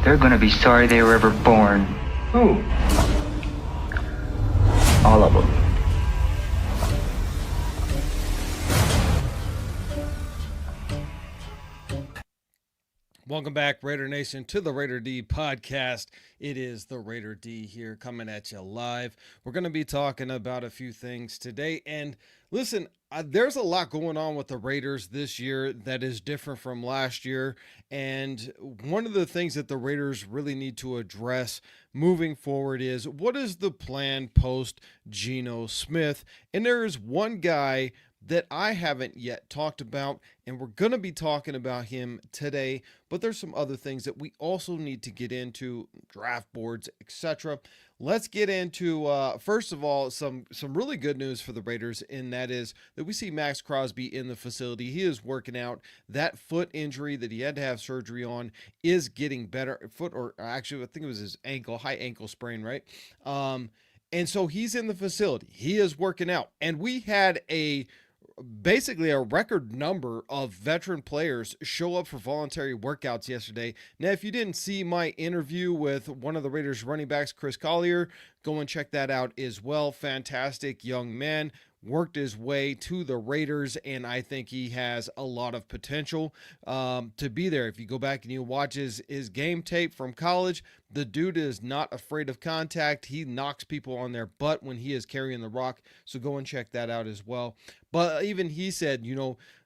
They're gonna be sorry they were ever born. Who? All of them. Welcome back, Raider Nation, to the Raider D podcast. It is the Raider D here coming at you live. We're going to be talking about a few things today. And listen, there's a lot going on with the Raiders this year that is different from last year. And one of the things that the Raiders really need to address moving forward is, what is the plan post Geno Smith? And there is one guy that I haven't yet talked about, and we're going to be talking about him today, but there's some other things that we also need to get into, draft boards, etc. Let's get into, first of all, some really good news for the Raiders, and that is that we see Max Crosby in the facility. He is working out. That foot injury that he had to have surgery on is getting better. Foot, or actually, I think it was his ankle, high ankle sprain, right? And so he's in the facility. He is working out, and we had basically a record number of veteran players show up for voluntary workouts yesterday. Now, if you didn't see my interview with one of the Raiders running backs, Chris Collier, go and check that out as well. Fantastic young man, worked his way to the Raiders, and I think he has a lot of potential to be there. If you go back and you watch his game tape from college, the dude is not afraid of contact. He knocks people on their butt when he is carrying the rock, so go and check that out as well. But even he said,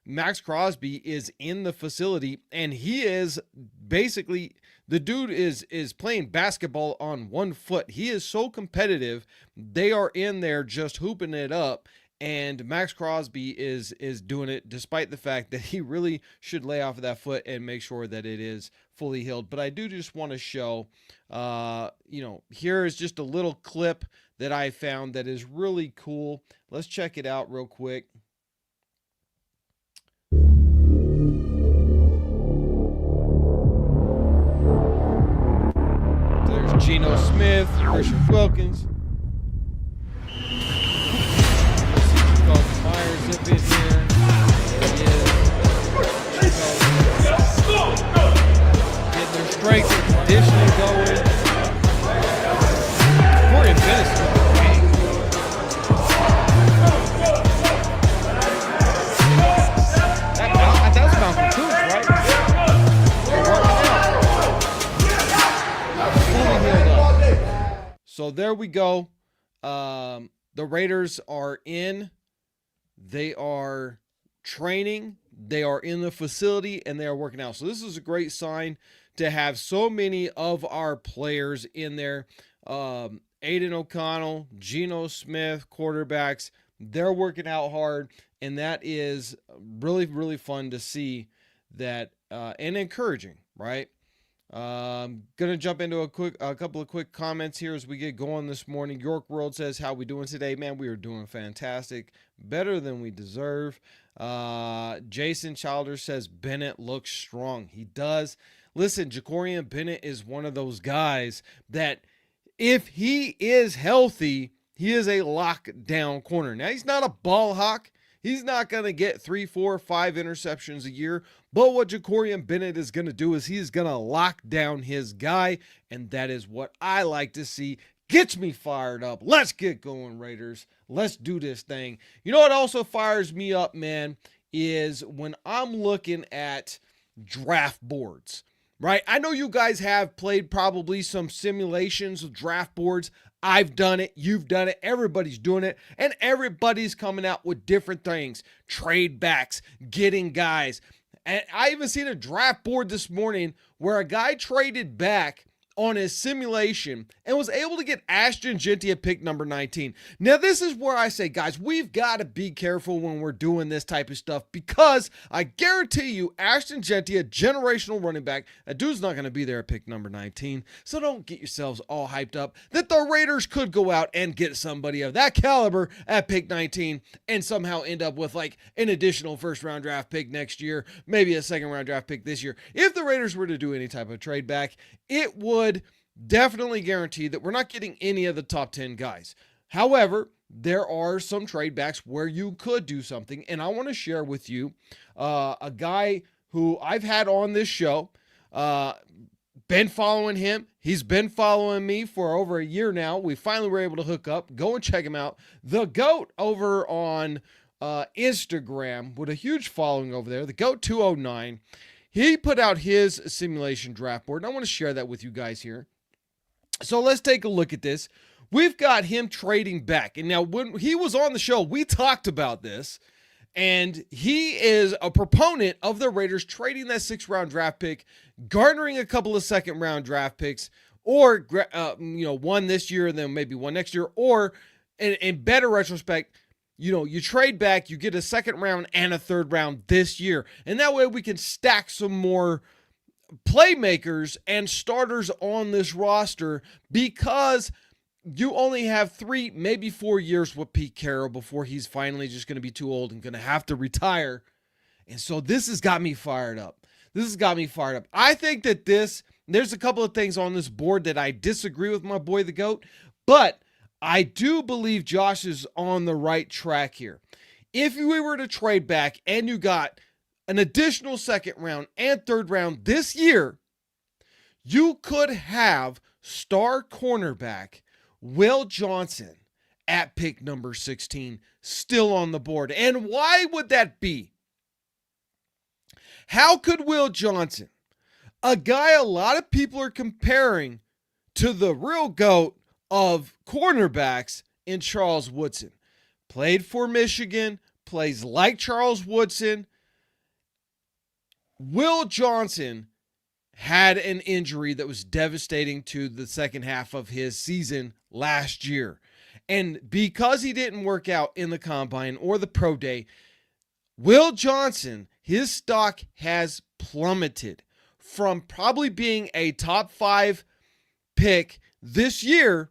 Max Crosby is in the facility, and he is basically, the dude is playing basketball on one foot. He is so competitive. They are in there just hooping it up. And Max Crosby is doing it despite the fact that he really should lay off of that foot and make sure that it is fully healed. But I do just want to show, here is just a little clip that I found that is really cool. Let's check it out real quick. There's Geno Smith, Christian Wilkins. Myers up in here. There he is. Getting their strength and conditioning going. Corey Bennett with the game. That's Malcolm Coops, right? Fully healed up. So there we go. The Raiders are in. They are training, they are in the facility, and they are working out. So this is a great sign to have so many of our players in there. Aiden O'Connell, Geno Smith, quarterbacks, they're working out hard, and that is really, really fun to see that and encouraging, right? Gonna jump into a couple of quick comments here as we get going this morning. York World says, how we doing today? Man, we are doing fantastic, better than we deserve. Jason Childers says Bennett looks strong. He does. Listen, Jacorian Bennett is one of those guys that if he is healthy, he is a lockdown corner. Now, he's not a ball hawk. He's not going to get 3, 4, 5 interceptions a year. But what Jacorian Bennett is going to do is he's going to lock down his guy. And that is what I like to see. Gets me fired up. Let's get going, Raiders. Let's do this thing. You know what also fires me up, man, is when I'm looking at draft boards, right? I know you guys have played probably some simulations of draft boards. I've done it. You've done it. Everybody's doing it. And everybody's coming out with different things. Trade backs, getting guys. And I even seen a draft board this morning where a guy traded back on his simulation and was able to get Ashton Jeanty at pick number 19. Now, this is where I say, guys, we've got to be careful when we're doing this type of stuff, because I guarantee you, Ashton Jeanty, a generational running back, that dude's not going to be there at pick number 19. So don't get yourselves all hyped up that the Raiders could go out and get somebody of that caliber at pick 19 and somehow end up with like an additional first-round draft pick next year, maybe a second-round draft pick this year. If the Raiders were to do any type of trade back, it would definitely guarantee that we're not getting any of the top 10 guys. However, there are some trade backs where you could do something, and I want to share with you a guy who I've had on this show been following him. He's been following me for over a year now. We finally were able to hook up. Go and check him out. The GOAT over on Instagram with a huge following over there. The GOAT 209. He put out his simulation draft board, and I want to share that with you guys here. So let's take a look at this. We've got him trading back. And now when he was on the show, we talked about this. And he is a proponent of the Raiders trading that 6th-round draft pick, garnering a couple of 2nd-round draft picks, or one this year and then maybe one next year, or in better retrospect, you trade back, you get a 2nd round and a 3rd round this year, and that way we can stack some more playmakers and starters on this roster, because you only have 3, maybe 4 years with Pete Carroll before he's finally just going to be too old and going to have to retire. And so this has got me fired up. I think that there's a couple of things on this board that I disagree with my boy, the GOAT, but I do believe Josh is on the right track here. If we were to trade back and you got an additional 2nd round and 3rd round this year, you could have star cornerback Will Johnson at pick number 16 still on the board. And why would that be? How could Will Johnson, a guy a lot of people are comparing to the real GOAT of cornerbacks in Charles Woodson, played for Michigan, plays like Charles Woodson. Will Johnson had an injury that was devastating to the second half of his season last year. And because he didn't work out in the combine or the pro day, Will Johnson, his stock has plummeted from probably being a top 5 pick this year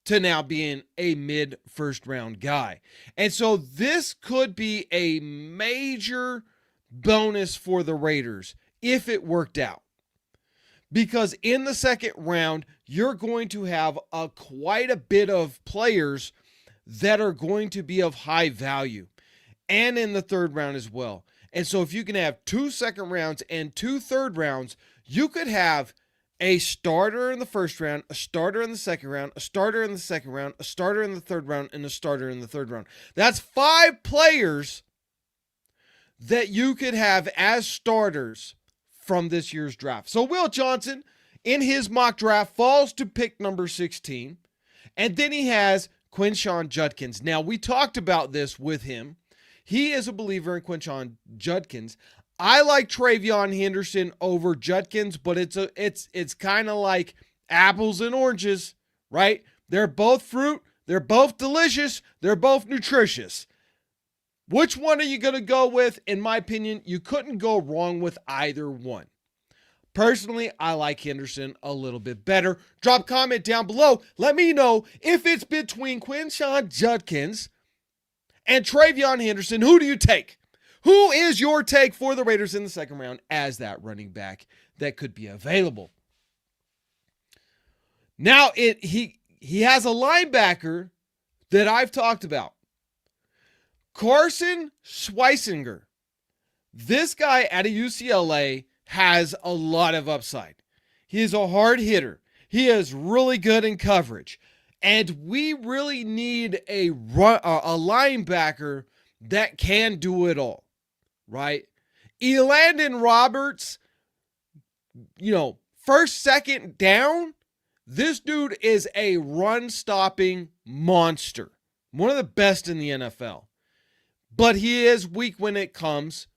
to now being a mid 1st round guy. And so this could be a major bonus for the Raiders if it worked out. Because in the 2nd round, you're going to have quite a bit of players that are going to be of high value. And in the 3rd round as well. And so if you can have 2 2nd rounds and 2 3rd rounds, you could have a starter in the 1st round, a starter in the 2nd round, a starter in the 2nd round, a starter in the 3rd round, and a starter in the 3rd round. That's 5 players that you could have as starters from this year's draft. So Will Johnson, in his mock draft, falls to pick number 16. And then he has Quinshon Judkins. Now, we talked about this with him. He is a believer in Quinshon Judkins. I like Travion Henderson over Judkins, but it's kind of like apples and oranges, right? They're both fruit. They're both delicious. They're both nutritious. Which one are you going to go with? In my opinion, you couldn't go wrong with either one. Personally, I like Henderson a little bit better. Drop a comment down below. Let me know if it's between Quinshon Judkins and Travion Henderson. Who do you take? Who is your take for the Raiders in the 2nd round as that running back that could be available? Now, he has a linebacker that I've talked about. Carson Schweisinger. This guy out of UCLA has a lot of upside. He is a hard hitter. He is really good in coverage. And we really need a linebacker that can do it all, right? Elandon Roberts, 1st, 2nd down, this dude is a run-stopping monster. One of the best in the NFL. But he is weak when it comes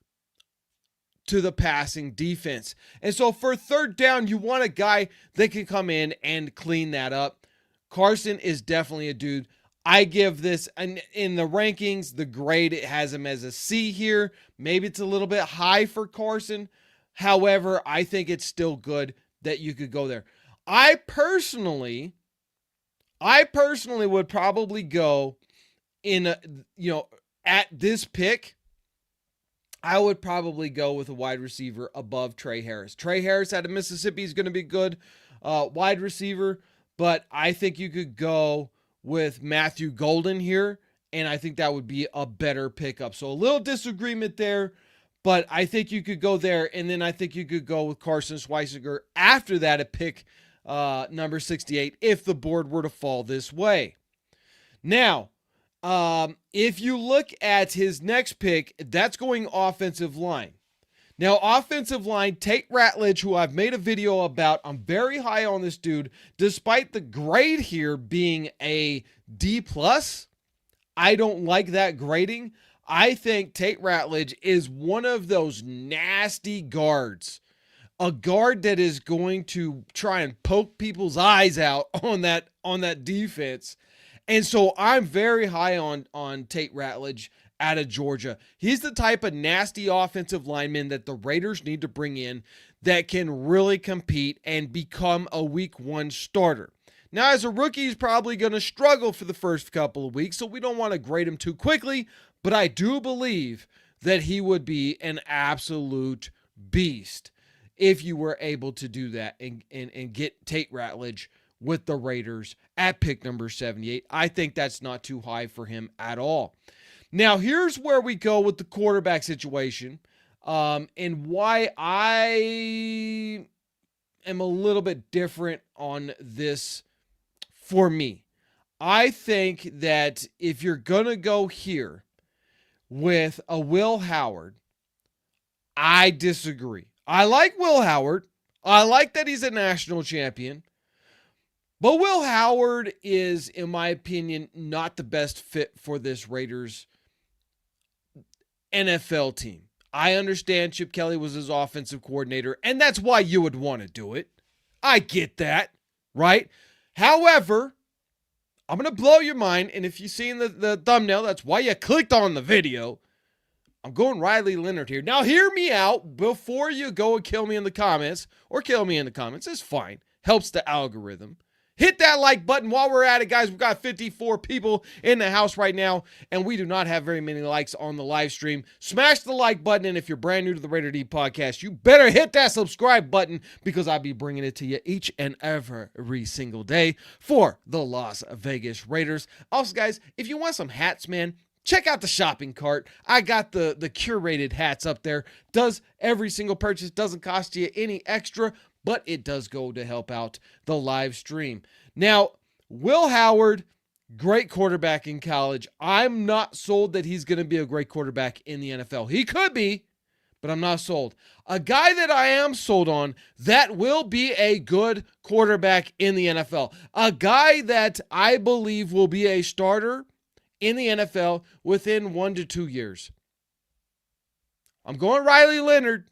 to the passing defense. And so for 3rd down, you want a guy that can come in and clean that up. Carson is definitely a dude. I give this, in the rankings, the grade, it has him as a C here. Maybe it's a little bit high for Carson. However, I think it's still good that you could go there. I personally would probably go in, at this pick, I would probably go with a wide receiver above Trey Harris. Trey Harris out of Mississippi is going to be good wide receiver, but I think you could go with Matthew Golden here, and I think that would be a better pickup. So a little disagreement there, But I think you could go there, and then I think you could go with Carson Schweitziger after that at pick number 68 if the board were to fall this way. Now, if you look at his next pick, that's going offensive line. Now, offensive line, Tate Ratledge, who I've made a video about, I'm very high on this dude. Despite the grade here being a D+, I don't like that grading. I think Tate Ratledge is one of those nasty guards. A guard that is going to try and poke people's eyes out on that defense. And so I'm very high on Tate Ratledge out of Georgia. He's the type of nasty offensive lineman that the Raiders need to bring in that can really compete and become a week 1 starter. Now, as a rookie, he's probably going to struggle for the first couple of weeks, so we don't want to grade him too quickly, but I do believe that he would be an absolute beast if you were able to do that and get Tate Ratledge with the Raiders at pick number 78. I think that's not too high for him at all. Now, here's where we go with the quarterback situation, and why I am a little bit different on this for me. I think that if you're going to go here with a Will Howard, I disagree. I like Will Howard. I like that he's a national champion. But Will Howard is, in my opinion, not the best fit for this Raiders NFL team. I understand Chip Kelly was his offensive coordinator, and that's why you would want to do it. I get that, right? However, I'm going to blow your mind, and if you've seen the thumbnail, that's why you clicked on the video. I'm going Riley Leonard here. Now, hear me out before you go and kill me in the comments, or kill me in the comments. It's fine. Helps the algorithm. Hit that like button while we're at it, guys. We've got 54 people in the house right now, and we do not have very many likes on the live stream. Smash the like button, and if you're brand new to the Raider D podcast, you better hit that subscribe button because I'll be bringing it to you each and every single day for the Las Vegas Raiders. Also, guys, if you want some hats, man, check out the shopping cart. I got the curated hats up there. Does every single purchase, doesn't cost you any extra, but it does go to help out the live stream. Now, Will Howard, great quarterback in college. I'm not sold that he's going to be a great quarterback in the NFL. He could be, but I'm not sold. A guy that I am sold on that will be a good quarterback in the NFL. A guy that I believe will be a starter in the NFL within 1 to 2 years. I'm going Riley Leonard,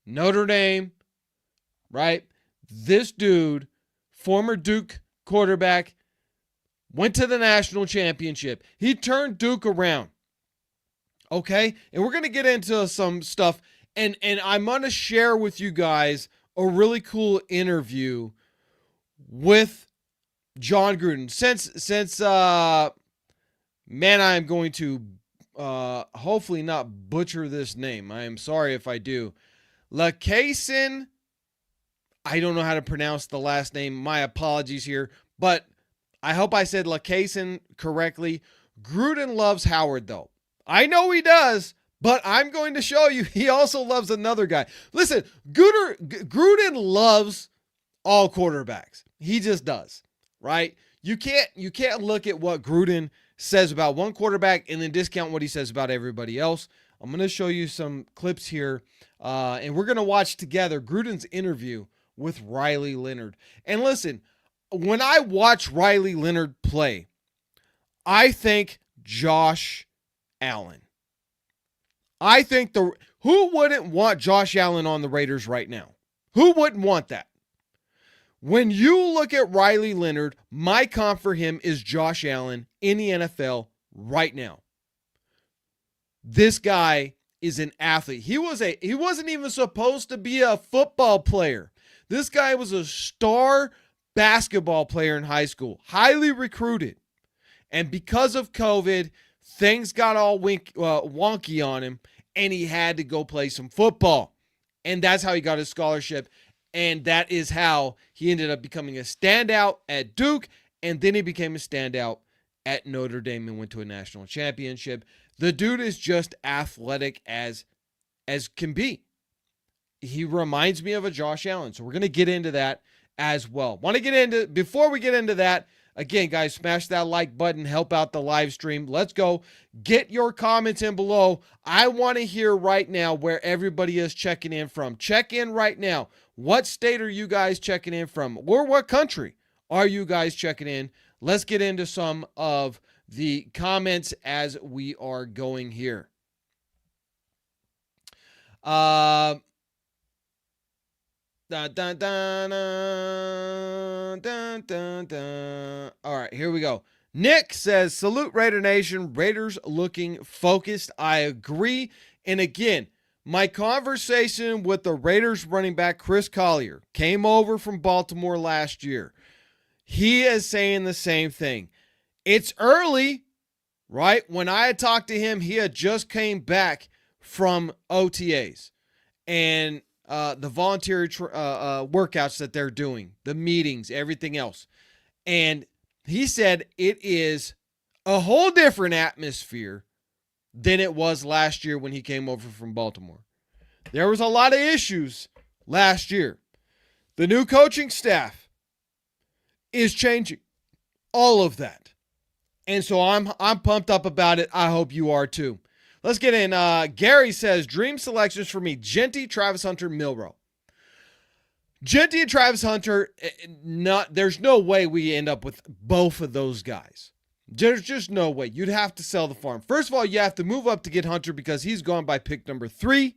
Notre Dame, right? This dude, former Duke quarterback, went to the national championship. He turned Duke around. Okay? And we're going to get into some stuff. And I'm going to share with you guys a really cool interview with John Gruden. Since man, I am going to hopefully not butcher this name. I am sorry if I do. Lacason, I don't know how to pronounce the last name. My apologies here, but I hope I said Lacason correctly. Gruden loves Howard, though. I know he does, but I'm going to show you he also loves another guy. Listen, Gruden loves all quarterbacks. He just does, right? You can't look at what Gruden says about one quarterback and then discount what he says about everybody else. I'm going to show you some clips here, and we're going to watch together Gruden's interview with Riley Leonard. And listen, when I watch Riley Leonard play, I think Josh Allen. I think who wouldn't want Josh Allen on the Raiders right now? Who wouldn't want that? When you look at Riley Leonard, my comp for him is Josh Allen in the NFL right now. This guy is an athlete. He wasn't even supposed to be a football player. This guy was a star basketball player in high school, highly recruited. And because of COVID, things got all wonky on him, and he had to go play some football. And that's how he got his scholarship. And that is how he ended up becoming a standout at Duke, and then he became a standout at Notre Dame and went to a national championship. The dude is just athletic as as can be. He reminds me of a Josh Allen. So we're going to get into that as well. Before we get into that, again, guys, smash that like button, help out the live stream. Let's go. Get your comments in below. I want to hear right now where everybody is checking in from. Check in right now. What state are you guys checking in from? Or what country are you guys checking in? Let's get into some of the comments as we are going here. Dun, dun, dun, dun, dun, dun, dun. All right, here we go. Nick says, salute Raider Nation. Raiders looking focused. I agree. And again, my conversation with the Raiders running back Chris Collier came over from Baltimore last year. He is saying the same thing. It's early, right? When I had talked to him, he had just came back from OTAs. And the voluntary workouts that they're doing, the meetings, everything else. And he said it is a whole different atmosphere than it was last year when he came over from Baltimore. There was a lot of issues last year. The new coaching staff is changing all of that. And so I'm pumped up about it. I hope you are too. Let's get in. Gary says, dream selections for me, Genty, Travis Hunter, Milroe. Genty and Travis Hunter, there's no way we end up with both of those guys. There's just no way. You'd have to sell the farm. First of all, you have to move up to get Hunter because he's gone by pick number 3.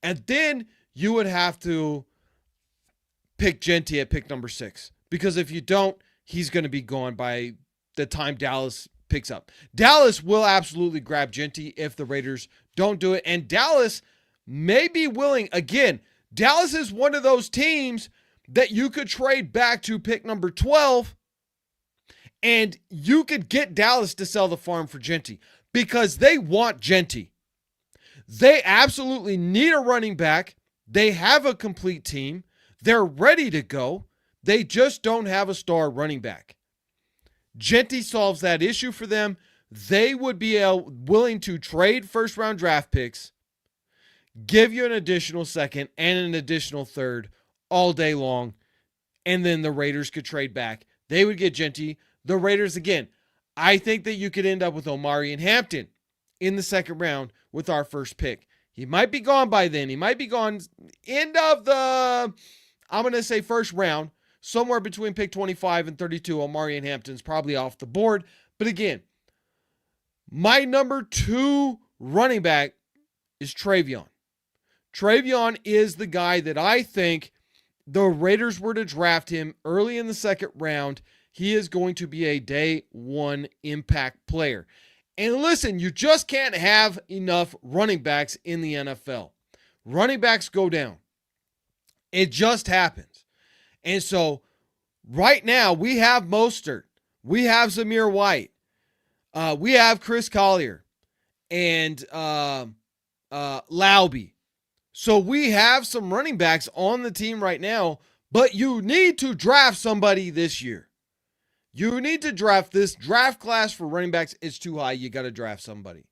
And then you would have to pick Genty at pick number 6. Because if you don't, he's going to be gone by the time Dallas picks up. Dallas will absolutely grab Genty if the Raiders don't do it. And Dallas may be willing. Again, Dallas is one of those teams that you could trade back to pick number 12 and you could get Dallas to sell the farm for Genty because they want Genty. They absolutely need a running back. They have a complete team. They're ready to go. They just don't have a star running back. Genty solves that issue for them. They would be willing to trade first-round draft picks, give you an additional second and an additional third all day long, and then the Raiders could trade back. They would get Genty. The Raiders, again, I think that you could end up with Omari and Hampton in the second round with our first pick. He might be gone by then. He might be gone end of the, I'm going to say first round. Somewhere between pick 25 and 32, Omari and Hampton's probably off the board. But again, my number 2 running back is Travion. Travion is the guy that I think the Raiders were to draft him early in the second round. He is going to be a day 1 impact player. And listen, you just can't have enough running backs in the NFL. Running backs go down. It just happens. And so right now we have Mostert, we have Zamir White, we have Chris Collier, and Laube. So we have some running backs on the team right now, but you need to draft somebody this year. You need to draft. This draft class for running backs is too high. You got to draft somebody.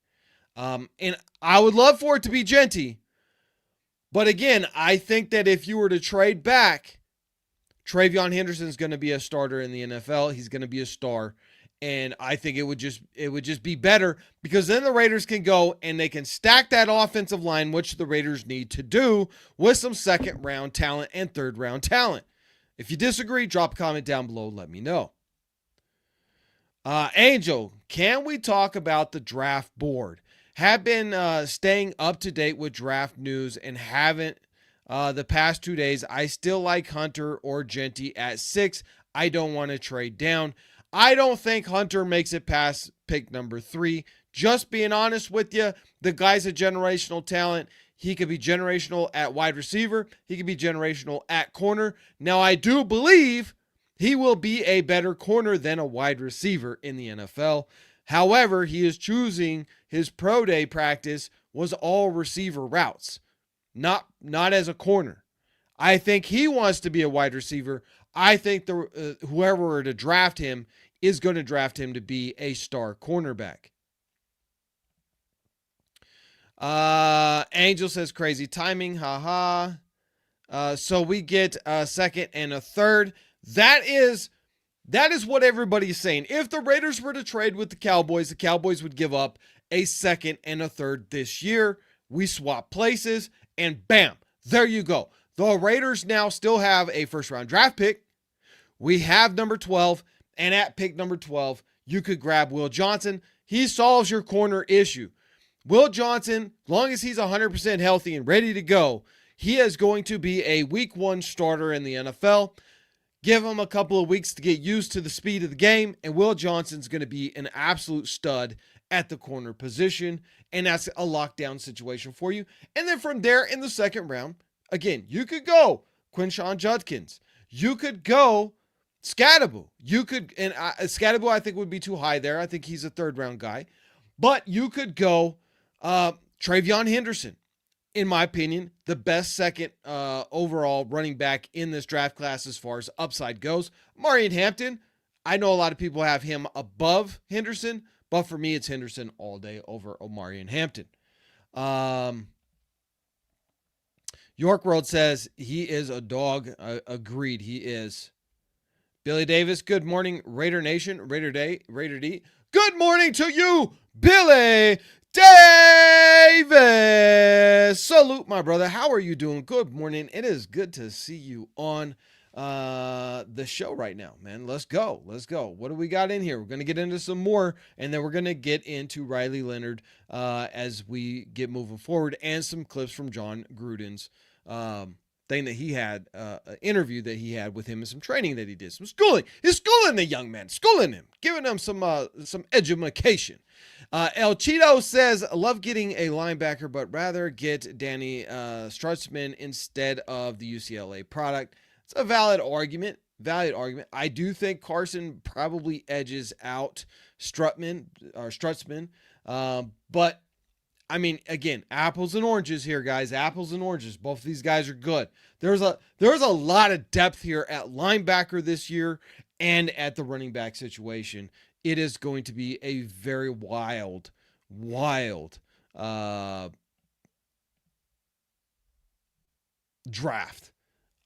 And I would love for it to be Genty. But again, I think that if you were to trade back, Travion Henderson is going to be a starter in the NFL. He's going to be a star. And I think it would just be better because then the Raiders can go and they can stack that offensive line, which the Raiders need to do with some second round talent and third round talent. If you disagree, drop a comment down below. Let me know. Angel, can we talk about the draft board? Have been staying up to date with draft news and haven't the past 2 days. I still like Hunter or Genty at 6. I don't want to trade down. I don't think Hunter makes it past pick number 3. Just being honest with you, the guy's a generational talent. He could be generational at wide receiver. He could be generational at corner. Now, I do believe he will be a better corner than a wide receiver in the NFL. However, he is choosing his pro day practice was all receiver routes, not as a corner. I think he wants to be a wide receiver. I think whoever were to draft him is going to draft him to be a star cornerback. Angel says crazy timing. Haha. So we get a second and a third. That is what everybody's saying. If the Raiders were to trade with the Cowboys would give up a second and a third this year. We swap places, and bam, there you go. The Raiders now still have a first-round draft pick. We have number 12, and at pick number 12, you could grab Will Johnson. He solves your corner issue. Will Johnson, long as he's 100% healthy and ready to go, he is going to be a week 1 starter in the NFL. Give him a couple of weeks to get used to the speed of the game, and Will Johnson's going to be an absolute stud at the corner position, and that's a lockdown situation for you. And then from there in the second round, again, you could go Quinshon Judkins. You could go Scadaboo. Scadaboo I think would be too high there. I think he's a third-round guy. But you could go Travion Henderson. In my opinion, the best second overall running back in this draft class as far as upside goes. Marion Hampton, I know a lot of people have him above Henderson, but for me, it's Henderson all day over Marion Hampton. York World says he is a dog. Agreed, he is. Billy Davis, good morning, Raider Nation, Raider D. Good morning to you, Billy Davis. Salute, my brother. How are you doing? Good morning. It is good to see you on the show right now, man. Let's go. What do we got in here? We're going to get into some more, and then we're going to get into Riley Leonard as we get moving forward, and some clips from John Gruden's thing that he had, interview that he had with him, and some training that he did, some schooling. He's schooling the young man, schooling him, giving him some education. El Cheeto says, I love getting a linebacker, but rather get Danny Strutzman instead of the UCLA product. It's a valid argument. I do think Carson probably edges out Strutzman. But I mean, again, apples and oranges here, guys. Apples and oranges. Both of these guys are good. There's a lot of depth here at linebacker this year and at the running back situation. It is going to be a very wild draft.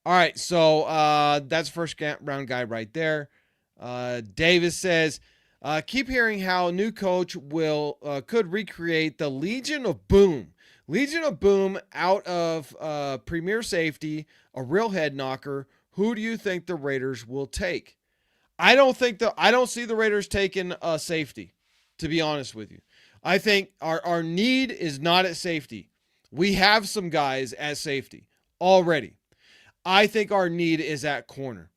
All right, so that's first round guy right there. Davis says, keep hearing how new coach could recreate the Legion of Boom. Legion of Boom out of premier safety, a real head knocker. Who do you think the Raiders will take? I don't see the Raiders taking a safety, to be honest with you. I think our need is not at safety. We have some guys at safety already. I think our need is at corner.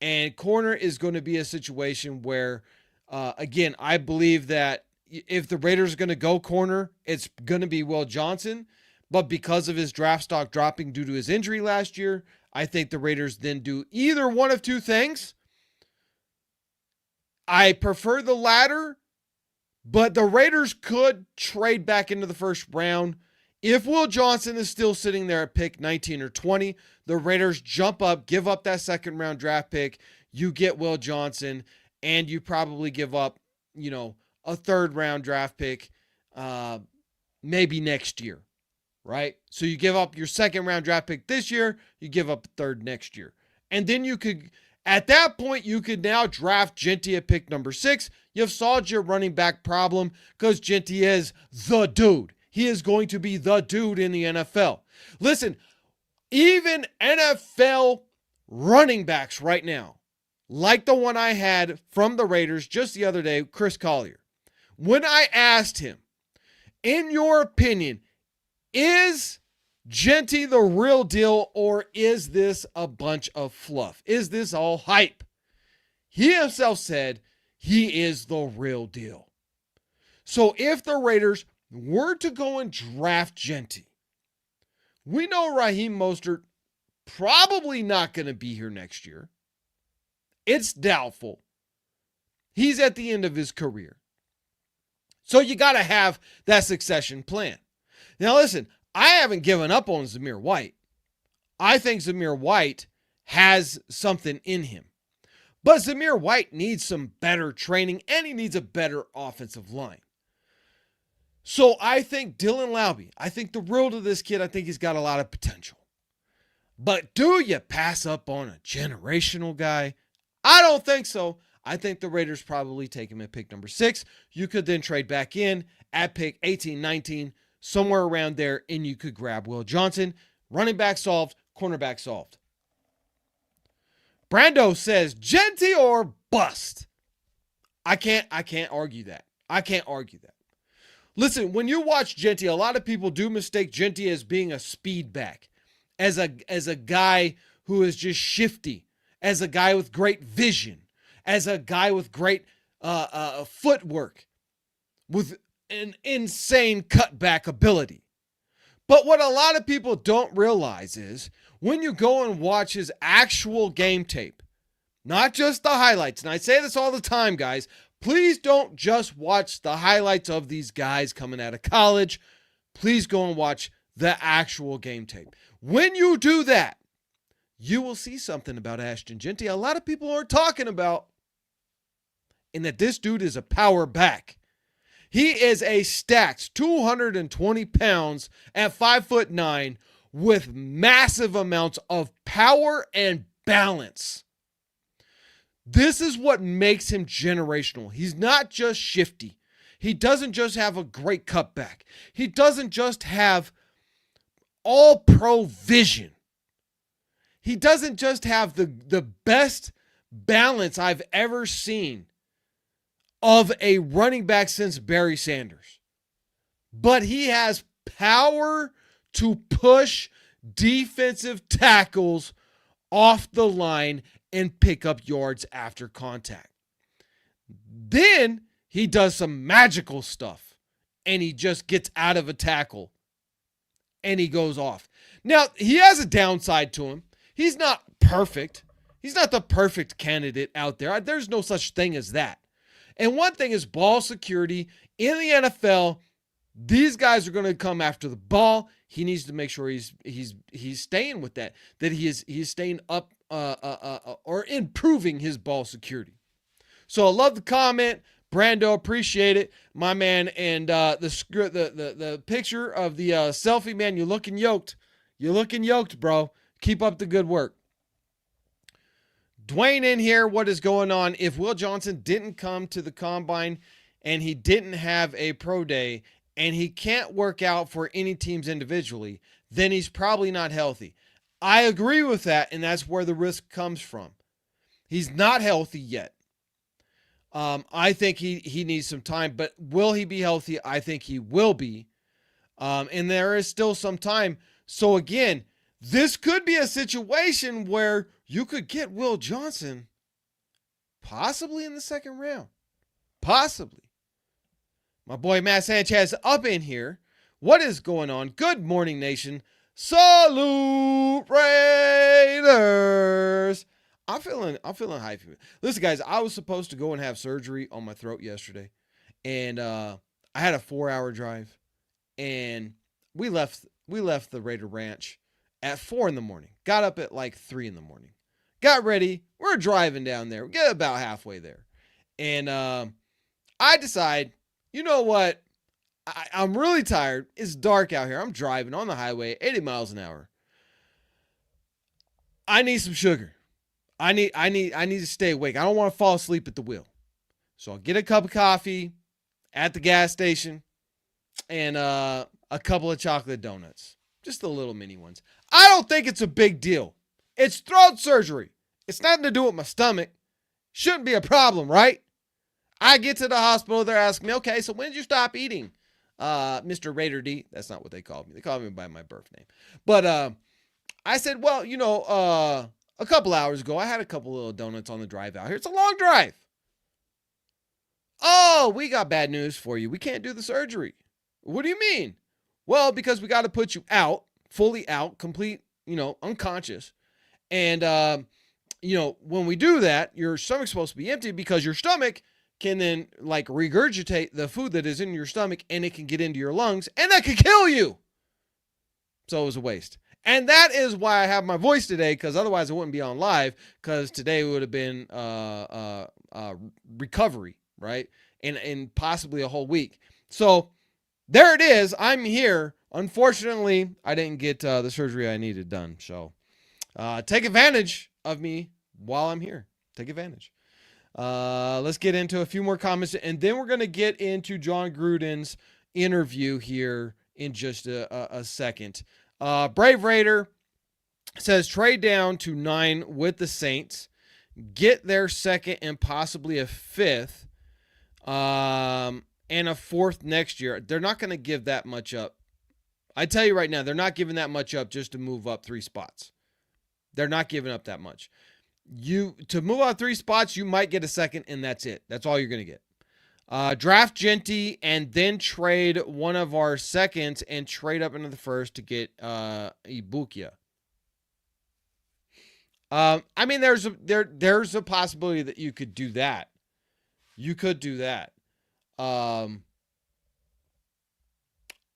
And corner is going to be a situation where, again, I believe that if the Raiders are going to go corner, it's going to be Will Johnson. But because of his draft stock dropping due to his injury last year, I think the Raiders then do either one of two things. I prefer the latter, but the Raiders could trade back into the first round. If Will Johnson is still sitting there at pick 19 or 20, the Raiders jump up, give up that second round draft pick. You get Will Johnson, and you probably give up, a third round draft pick maybe next year, right? So you give up your second round draft pick this year, you give up a third next year. And then at that point, you could now draft Genty at pick number 6. You've solved your running back problem because Genty is the dude. He is going to be the dude in the NFL. Listen, even NFL running backs right now, like the one I had from the Raiders just the other day, Chris Collier, when I asked him, in your opinion, is Genty the real deal, or is this a bunch of fluff? Is this all hype? He himself said he is the real deal. So if the Raiders were to go and draft Genty, we know Raheem Mostert probably not going to be here next year. It's doubtful. He's at the end of his career. So you got to have that succession plan. Now listen, I haven't given up on Zamir White. I think Zamir White has something in him. But Zamir White needs some better training, and he needs a better offensive line. So I think Dylan Laube, I think the real to this kid, I think he's got a lot of potential. But do you pass up on a generational guy? I don't think so. I think the Raiders probably take him at pick number 6. You could then trade back in at pick 18, 19, somewhere around there, and you could grab Will Johnson. Running back solved, cornerback solved. Brando says, Genty or bust. I can't argue that. I can't argue that. Listen, when you watch Genty, a lot of people do mistake Genty as being a speed back, as a guy who is just shifty, as a guy with great vision, as a guy with great footwork, with an insane cutback ability. But what a lot of people don't realize is when you go and watch his actual game tape, not just the highlights, and I say this all the time, guys, please don't just watch the highlights of these guys coming out of college. Please go and watch the actual game tape. When you do that, you will see something about Ashton Genty a lot of people aren't talking about, and that this dude is a power back. He is a stacked 220 pounds at 5'9" with massive amounts of power and balance. This is what makes him generational. He's not just shifty. He doesn't just have a great cutback. He doesn't just have all-pro vision. He doesn't just have the best balance I've ever seen of a running back since Barry Sanders. But he has power to push defensive tackles off the line and pick up yards after contact. Then he does some magical stuff and he just gets out of a tackle and he goes off. Now, he has a downside to him. He's not perfect. He's not the perfect candidate out there. There's no such thing as that. And one thing is ball security. In the NFL, these guys are going to come after the ball. He needs to make sure he's staying with that he's staying up or improving his ball security. So I love the comment. Brando, appreciate it, my man. And the picture of the selfie, man, you're looking yoked. You're looking yoked, bro. Keep up the good work. Dwayne in here, what is going on? If Will Johnson didn't come to the combine and he didn't have a pro day and he can't work out for any teams individually, then he's probably not healthy. I agree with that, and that's where the risk comes from. He's not healthy yet. I think he needs some time, but will he be healthy? I think he will be. And there is still some time. So again, this could be a situation where you could get Will Johnson possibly in the second round. Possibly. My boy Matt Sanchez up in here. What is going on? Good morning, nation. Salute, Raiders. I'm feeling hype. Listen, guys, I was supposed to go and have surgery on my throat yesterday. And I had a 4-hour drive. And we left the Raider Ranch at 4 in the morning. Got up at like 3 in the morning. Got ready. We're driving down there. We get about halfway there. And I decide, you know what? I'm really tired. It's dark out here. I'm driving on the highway, 80 miles an hour. I need some sugar. I need to stay awake. I don't want to fall asleep at the wheel. So I'll get a cup of coffee at the gas station and a couple of chocolate donuts. Just the little mini ones. I don't think it's a big deal. It's throat surgery. It's nothing to do with my stomach. Shouldn't be a problem, right? I get to the hospital. They're asking me, okay, so when did you stop eating? Mr. Raider D. That's not what they called me. They called me by my birth name. But I said, well, a couple hours ago, I had a couple little donuts on the drive out here. It's a long drive. Oh, we got bad news for you. We can't do the surgery. What do you mean? Well, because we got to put you out, fully out, complete, unconscious. And, when we do that, your stomach's supposed to be empty because your stomach can then regurgitate the food that is in your stomach and it can get into your lungs and that could kill you. So it was a waste. And that is why I have my voice today, because otherwise I wouldn't be on live, because today would have been recovery, right? And possibly a whole week. So there it is. I'm here. Unfortunately, I didn't get the surgery I needed done. So take advantage of me while I'm here. Take advantage. Let's get into a few more comments, and then we're going to get into John Gruden's interview here in just a second. Brave Raider says trade down to 9 with the Saints, get their second and possibly a fifth, and a fourth next year. They're not going to give that much up. I tell you right now, they're not giving that much up just to move up 3 spots. They're not giving up that much. To move out 3 spots, you might get a second, and that's it. That's all you're going to get. Draft Genty and then trade one of our seconds and trade up into the first to get Ibukia. I mean, there's a possibility that you could do that. You could do that. I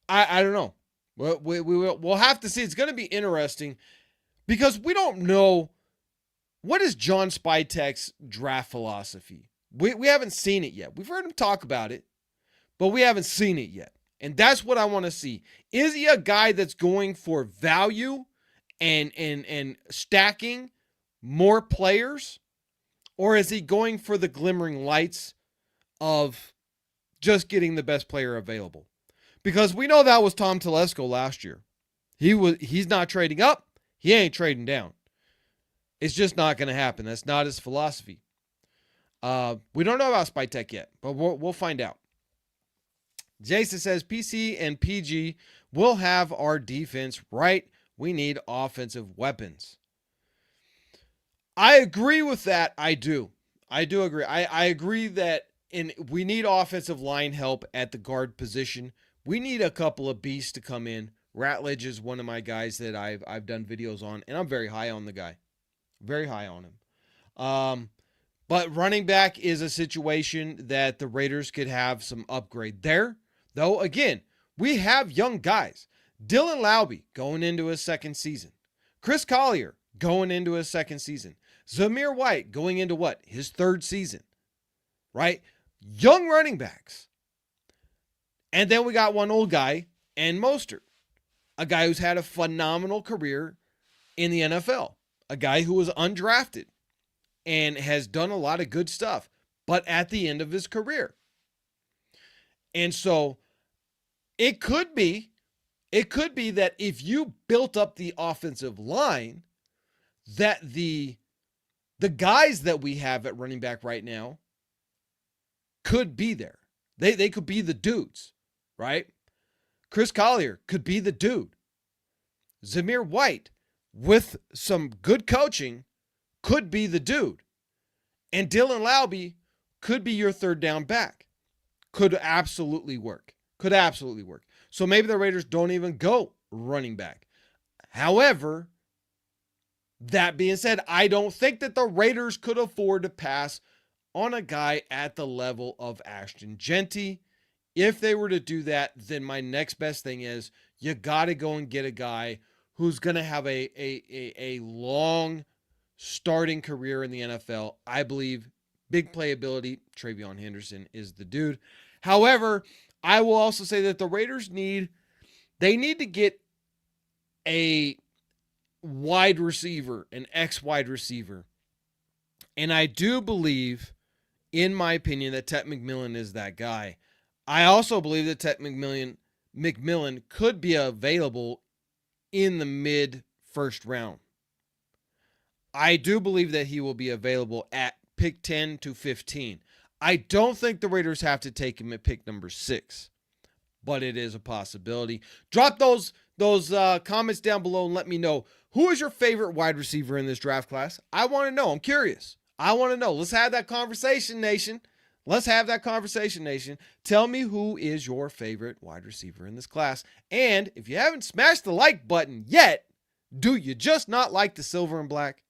don't know. We'll have to see. It's going to be interesting because we don't know what is John Spytek's draft philosophy. We haven't seen it yet. We've heard him talk about it, but we haven't seen it yet. And that's what I want to see. Is he a guy that's going for value and stacking more players? Or is he going for the glimmering lights of just getting the best player available? Because we know that was Tom Telesco last year. He's not trading up. He ain't trading down. It's just not going to happen. That's not his philosophy. We don't know about Spytek yet, but we'll find out. Jason says PC and PG will have our defense right. We need offensive weapons. I agree with that. I do agree. I agree that we need offensive line help at the guard position. We need a couple of beasts to come in. Ratledge is one of my guys that I've done videos on, and I'm very high on the guy. Very high on him. But running back is a situation that the Raiders could have some upgrade there. Though, again, we have young guys. Dylan Laube going into his second season. Chris Collier going into his second season. Zamir White going into what? His third season. Right? Young running backs. And then we got one old guy, and Mostert. A guy who's had a phenomenal career in the NFL. A guy who was undrafted and has done a lot of good stuff, but at the end of his career. And so it could be that if you built up the offensive line, that the guys that we have at running back right now could be there. They could be the dudes, right? Chris Collier could be the dude. Zamir White, with some good coaching, could be the dude. And Dylan Laube could be your third down back. Could absolutely work. So maybe the Raiders don't even go running back. However, that being said, I don't think that the Raiders could afford to pass on a guy at the level of Ashton Genty. If they were to do that, then my next best thing is you got to go and get a guy who's going to have a long starting career in the NFL. I believe big playability, Travion Henderson is the dude. However, I will also say that the Raiders need to get a wide receiver, an ex-wide receiver. And I do believe, in my opinion, that Tet McMillan is that guy. I also believe that Tet McMillan could be available in the mid-first round. I do believe that he will be available at pick 10 to 15. I don't think the Raiders have to take him at pick number 6, but it is a possibility. Drop those comments down below and let me know, who is your favorite wide receiver in this draft class? I want to know. I'm curious. I want to know. Let's have that conversation, nation. Tell me who is your favorite wide receiver in this class. And if you haven't smashed the like button yet, do you just not like the silver and black?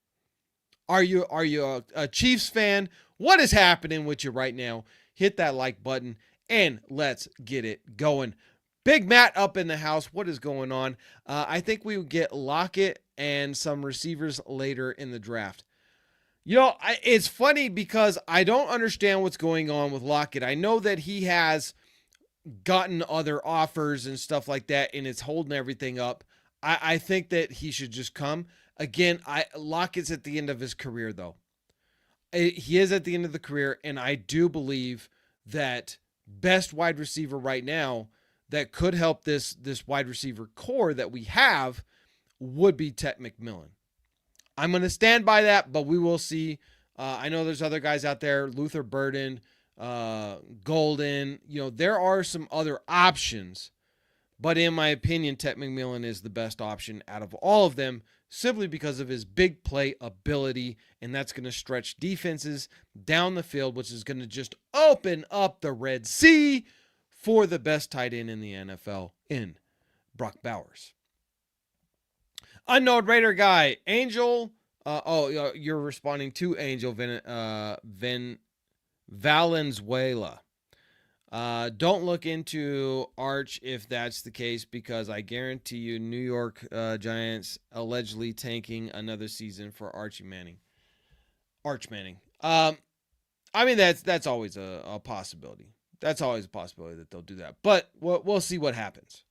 Are you a Chiefs fan? What is happening with you right now? Hit that like button and let's get it going. Big Matt up in the house. What is going on? I think we would get Lockett and some receivers later in the draft. You know, it's funny because I don't understand what's going on with Lockett. I know that he has gotten other offers and stuff like that, and it's holding everything up. I think that he should just come. Again, Lockett's at the end of his career, though. He is at the end of the career, and I do believe that best wide receiver right now that could help this wide receiver core that we have would be Tet McMillan. I'm going to stand by that, but we will see. I know there's other guys out there, Luther Burden, Golden. There are some other options, but in my opinion, Tet McMillan is the best option out of all of them, simply because of his big play ability, and that's going to stretch defenses down the field, which is going to just open up the Red Sea for the best tight end in the NFL in Brock Bowers. Unknown Raider guy, Angel. You're responding to Angel Valenzuela. Don't look into Arch if that's the case, because I guarantee you New York Giants allegedly tanking another season for Arch Manning. I mean, that's always a possibility. That's always a possibility that they'll do that. But we'll see what happens.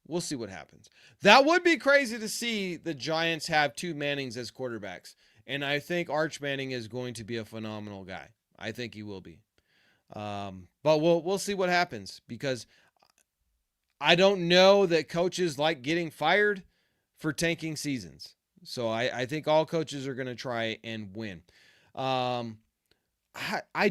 That would be crazy to see the Giants have two Mannings as quarterbacks. And I think Arch Manning is going to be a phenomenal guy. I think he will be. But we'll see what happens, because I don't know that coaches like getting fired for tanking seasons. So I think all coaches are going to try and win. I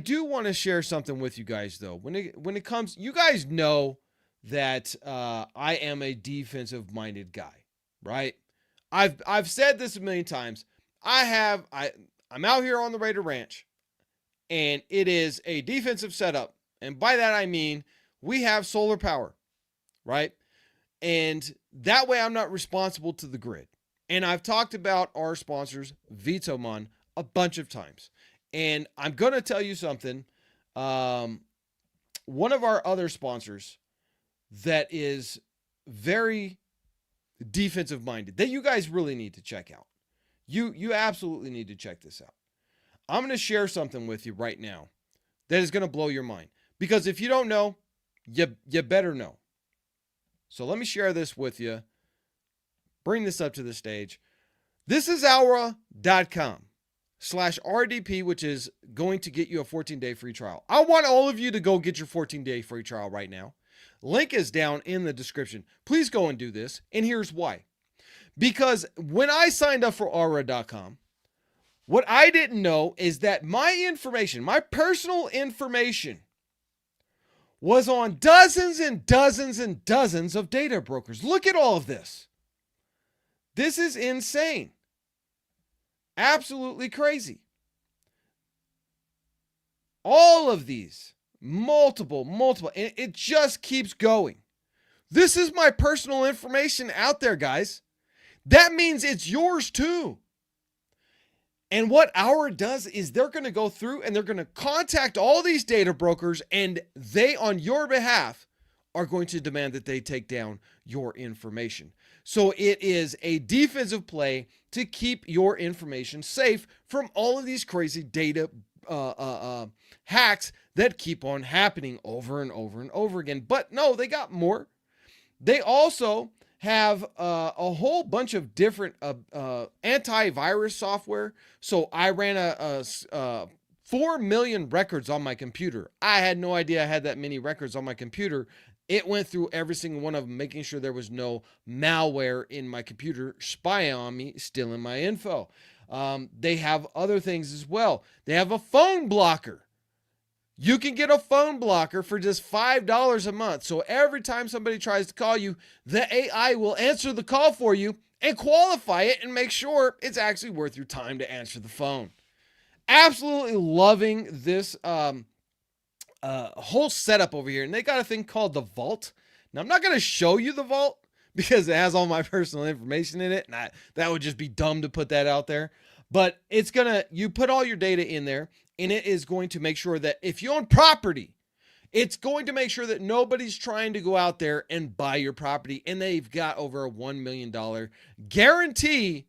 do want to share something with you guys, though. When it comes, you guys know that I am a defensive-minded guy, right? I've said this a million times. I'm out here on the Raider Ranch, and it is a defensive setup. And by that I mean we have solar power, right? And that way I'm not responsible to the grid. And I've talked about our sponsors, Vitomon, a bunch of times. And I'm going to tell you something. One of our other sponsors that is very defensive minded, that you guys really need to check out. You absolutely need to check this out. I'm going to share something with you right now that is going to blow your mind. Because if you don't know, you better know. So let me share this with you. Bring this up to the stage. This is aura.com/RDP, which is going to get you a 14-day free trial. I want all of you to go get your 14-day free trial right now. Link is down in the description. Please go and do this. And here's why. Because when I signed up for aura.com, what I didn't know is that my information, my personal information, was on dozens and dozens and dozens of data brokers. Look at all of this. This is insane. Absolutely crazy. All of these, multiple, and it just keeps going. This is my personal information out there, guys. That means it's yours too. And what Aura does is they're going to go through and they're going to contact all these data brokers, and they, on your behalf, are going to demand that they take down your information. So it is a defensive play to keep your information safe from all of these crazy data hacks that keep on happening over and over and over again. But no, they got more. They also have a whole bunch of different antivirus software. So I ran 4 million records on my computer. I had no idea I had that many records on my computer. It went through every single one of them, making sure there was no malware in my computer spying on me, stealing my info. They have other things as well. They have a phone blocker. You can get a phone blocker for just $5 a month. So every time somebody tries to call you, the AI will answer the call for you and qualify it and make sure it's actually worth your time to answer the phone. Absolutely loving this whole setup over here. And they got a thing called the Vault. Now, I'm not going to show you the Vault because it has all my personal information in it. And that would just be dumb to put that out there. But it's going to, you put all your data in there, and it is going to make sure that if you own property, it's going to make sure that nobody's trying to go out there and buy your property. And they've got over a $1 million guarantee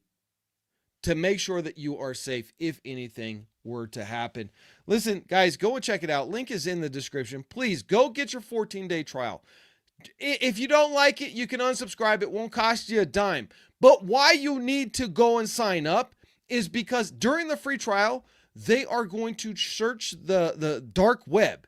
to make sure that you are safe if anything were to happen. Listen, guys, go and check it out. Link is in the description. Please go get your 14-day trial. If you don't like it, you can unsubscribe. It won't cost you a dime. But why you need to go and sign up is because during the free trial, they are going to search the dark web,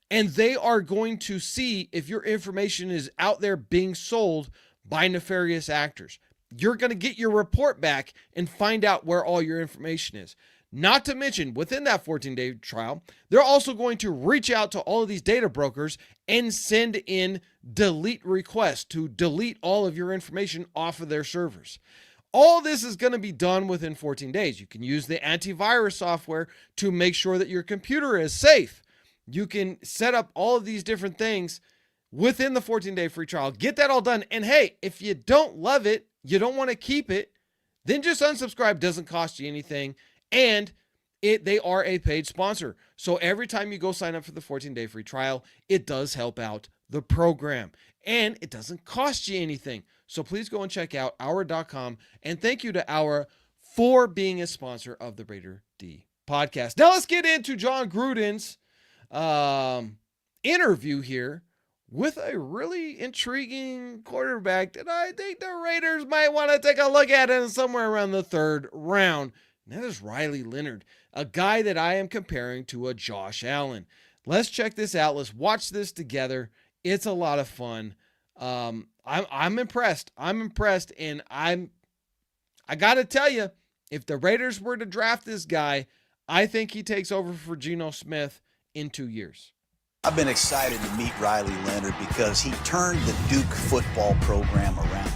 and they are going to see if your information is out there being sold by nefarious actors. You're going to get your report back and find out where all your information is. Not to mention, within that 14-day trial, they're also going to reach out to all of these data brokers and send in delete requests to delete all of your information off of their servers. All this is going to be done within 14 days. You can use the antivirus software to make sure that your computer is safe. You can set up all of these different things within the 14-day free trial. Get that all done. And hey, if you don't love it, you don't want to keep it, then just unsubscribe. Doesn't cost you anything. And they are a paid sponsor. So every time you go sign up for the 14-day free trial, it does help out the program. And it doesn't cost you anything. So please go and check out Hour.com. And thank you to Hour for being a sponsor of the Raider D podcast. Now let's get into John Gruden's interview here with a really intriguing quarterback that I think the Raiders might want to take a look at in somewhere around the third round. And that is Riley Leonard, a guy that I am comparing to a Josh Allen. Let's check this out. Let's watch this together. It's a lot of fun. I'm impressed. I'm impressed, and I got to tell you, if the Raiders were to draft this guy, I think he takes over for Geno Smith in 2 years. I've been excited to meet Riley Leonard because he turned the Duke football program around.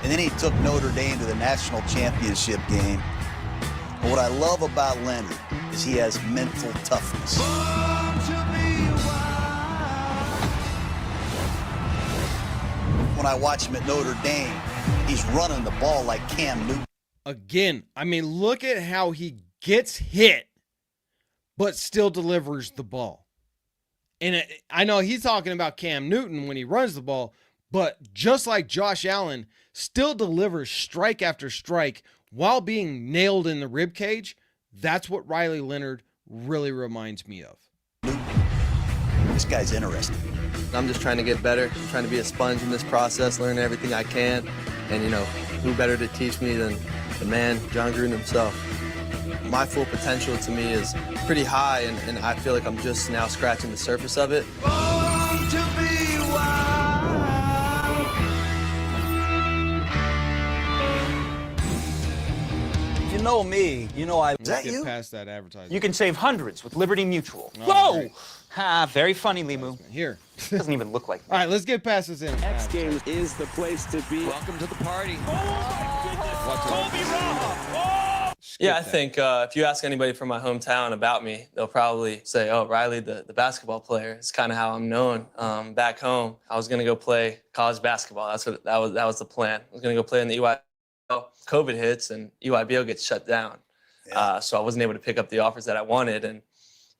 And then he took Notre Dame to the national championship game. But what I love about Leonard is he has mental toughness. When I watch him at Notre Dame, he's running the ball like Cam Newton. Again, I mean, look at how he gets hit, but still delivers the ball. And I know he's talking about Cam Newton when he runs the ball, but just like Josh Allen, still delivers strike after strike while being nailed in the rib cage. That's what Riley Leonard really reminds me of. This guy's interesting. I'm just trying to get better, trying to be a sponge in this process, learn everything I can. And, who better to teach me than the man, John Gruden himself. My full potential to me is pretty high, and I feel like I'm just now scratching the surface of it. You know me, I... Is that Get you? past that advertising. You can save hundreds with Liberty Mutual. Oh, Whoa! great. Ha, very funny, Limu. Here. Doesn't even look like me. All right, let's get past this in. X Games is the place to be. Welcome to the party. Yeah, I think if you ask anybody from my hometown about me, they'll probably say, oh, Riley, the basketball player. It's kind of how I'm known. Back home, I was going to go play college basketball. That was the plan. I was going to go play in the EYBL. COVID hits, and EYBL gets shut down. Yeah. So I wasn't able to pick up the offers that I wanted. And,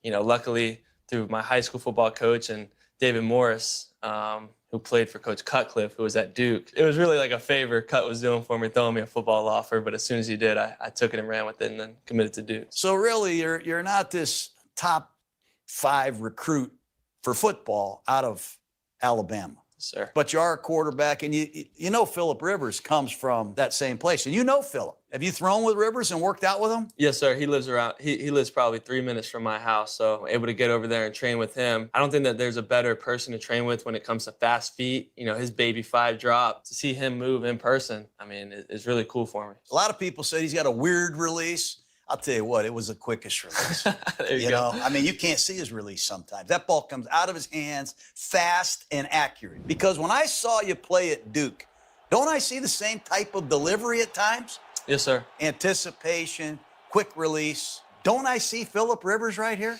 luckily, through my high school football coach and David Morris, who played for Coach Cutcliffe, who was at Duke. It was really like a favor Cut was doing for me, throwing me a football offer. But as soon as he did, I took it and ran with it and then committed to Duke. So really, you're not this top 5 recruit for football out of Alabama. Sir. But you are a quarterback, and you know Phillip Rivers comes from that same place. And you know Phillip. Have you thrown with Rivers and worked out with him? Yes, sir. He lives around. He lives probably 3 minutes from my house, so I'm able to get over there and train with him. I don't think that there's a better person to train with when it comes to fast feet. His baby 5 drop. To see him move in person, I mean, it's really cool for me. A lot of people say he's got a weird release. I'll tell you what, it was the quickest release. There you go. I mean, you can't see his release sometimes. That ball comes out of his hands fast and accurate. Because when I saw you play at Duke, don't I see the same type of delivery at times? Yes, sir. Anticipation, quick release. Don't I see Phillip Rivers right here?